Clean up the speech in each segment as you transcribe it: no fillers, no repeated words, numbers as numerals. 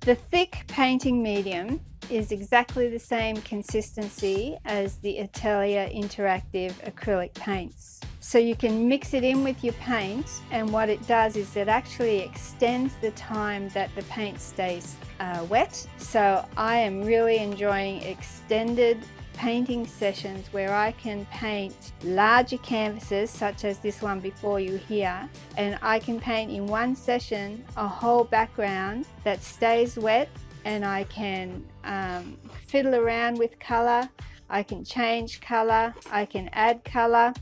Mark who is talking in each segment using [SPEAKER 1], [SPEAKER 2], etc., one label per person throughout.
[SPEAKER 1] The thick painting medium is exactly the same consistency as the Atelier interactive acrylic paints. So you can mix it in with your paint, and what it does is it actually extends the time that the paint stays wet. So I am really enjoying extended painting sessions where I can paint larger canvases such as this one before you here, and I can paint in one session a whole background that stays wet, and I can fiddle around with color, I can change color, I can add color.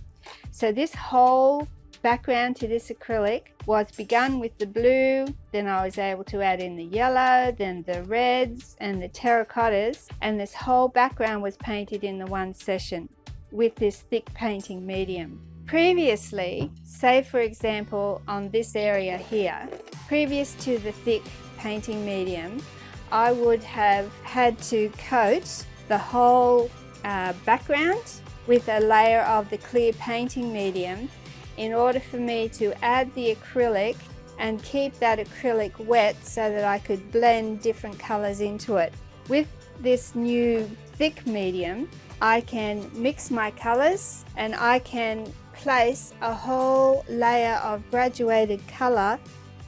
[SPEAKER 1] So this whole background to this acrylic was begun with the blue, then I was able to add in the yellow, then the reds and the terracottas, and this whole background was painted in the one session with this thick painting medium. Previously, say for example on this area here, previous to the thick painting medium, I would have had to coat the whole background with a layer of the clear painting medium in order for me to add the acrylic and keep that acrylic wet so that I could blend different colors into it. With this new thick medium, I can mix my colors and I can place a whole layer of graduated color,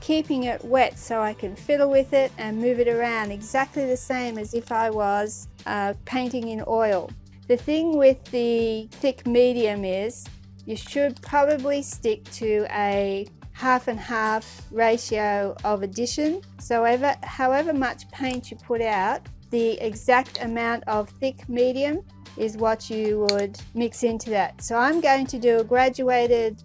[SPEAKER 1] keeping it wet so I can fiddle with it and move it around exactly the same as if I was painting in oil. The thing with the thick medium is you should probably stick to a half and half ratio of addition. So however much paint you put out, the exact amount of thick medium is what you would mix into that. So I'm going to do a graduated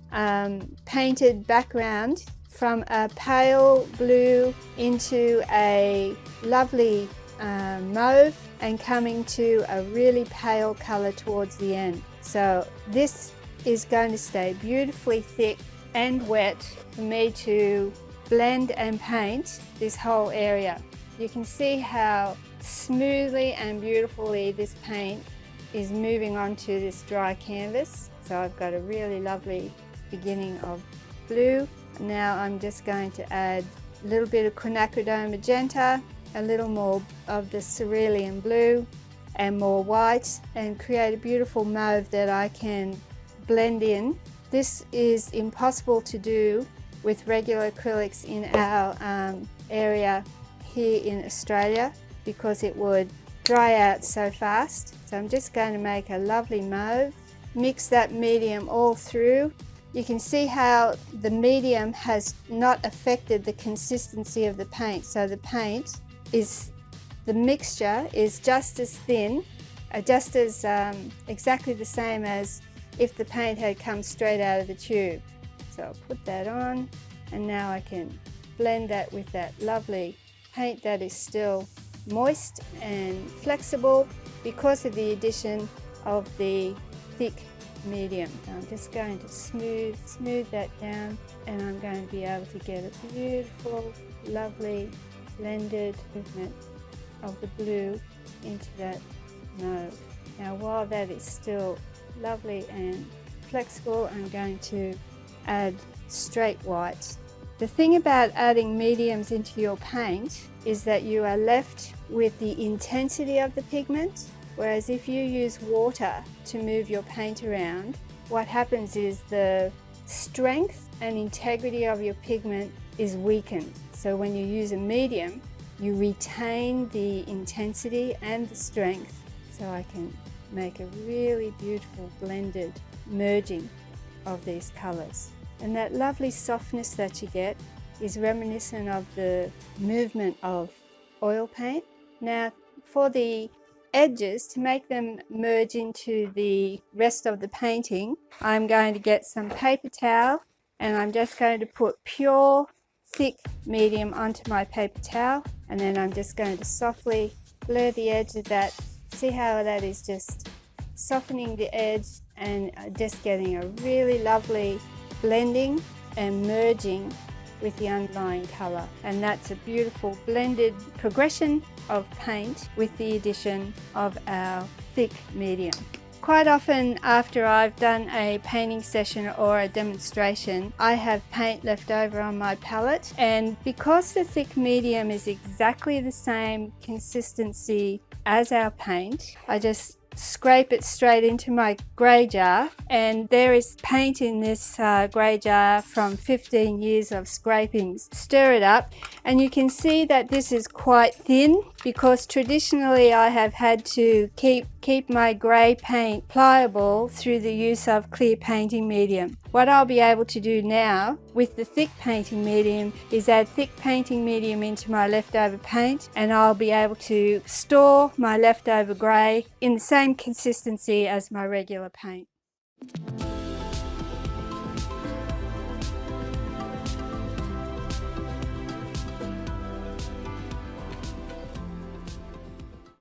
[SPEAKER 1] painted background from a pale blue into a lovely mauve and coming to a really pale color towards the end. So this is going to stay beautifully thick and wet for me to blend and paint this whole area. You can see how smoothly and beautifully this paint is moving onto this dry canvas. So I've got a really lovely beginning of blue. Now I'm just going to add a little bit of quinacridone magenta, a little more of the cerulean blue and more white, and create a beautiful mauve that I can blend in. This is impossible to do with regular acrylics in our area here in Australia because it would dry out so fast. So I'm just going to make a lovely mauve, mix that medium all through. You can see how the medium has not affected the consistency of the paint. So the paint is, the mixture is just as thin, just as exactly the same as if the paint had come straight out of the tube. So I'll put that on, and now I can blend that with that lovely paint that is still moist and flexible because of the addition of the thick medium. I'm just going to smooth that down, and I'm going to be able to get a beautiful, lovely blended movement of the blue into that mauve. Now while that is still lovely and flexible, I'm going to add straight white. The thing about adding mediums into your paint is that you are left with the intensity of the pigment, whereas if you use water to move your paint around, what happens is the strength and integrity of your pigment is weakened. So when you use a medium, you retain the intensity and the strength. So I can make a really beautiful blended merging of these colors. And that lovely softness that you get is reminiscent of the movement of oil paint. Now for the edges, to make them merge into the rest of the painting, I'm going to get some paper towel, and I'm just going to put pure thick medium onto my paper towel, and then I'm just going to softly blur the edge of that. See how that is just softening the edge and just getting a really lovely blending and merging with the underlying color. And that's a beautiful blended progression of paint with the addition of our thick medium. Quite often after I've done a painting session or a demonstration, I have paint left over on my palette, and because the thick medium is exactly the same consistency as our paint, I just scrape it straight into my grey jar, and there is paint in this grey jar from 15 years of scrapings. Stir it up and you can see that this is quite thin, because traditionally I have had to keep my grey paint pliable through the use of clear painting medium. What I'll be able to do now with the thick painting medium is add thick painting medium into my leftover paint, and I'll be able to store my leftover grey in the same consistency as my regular paint.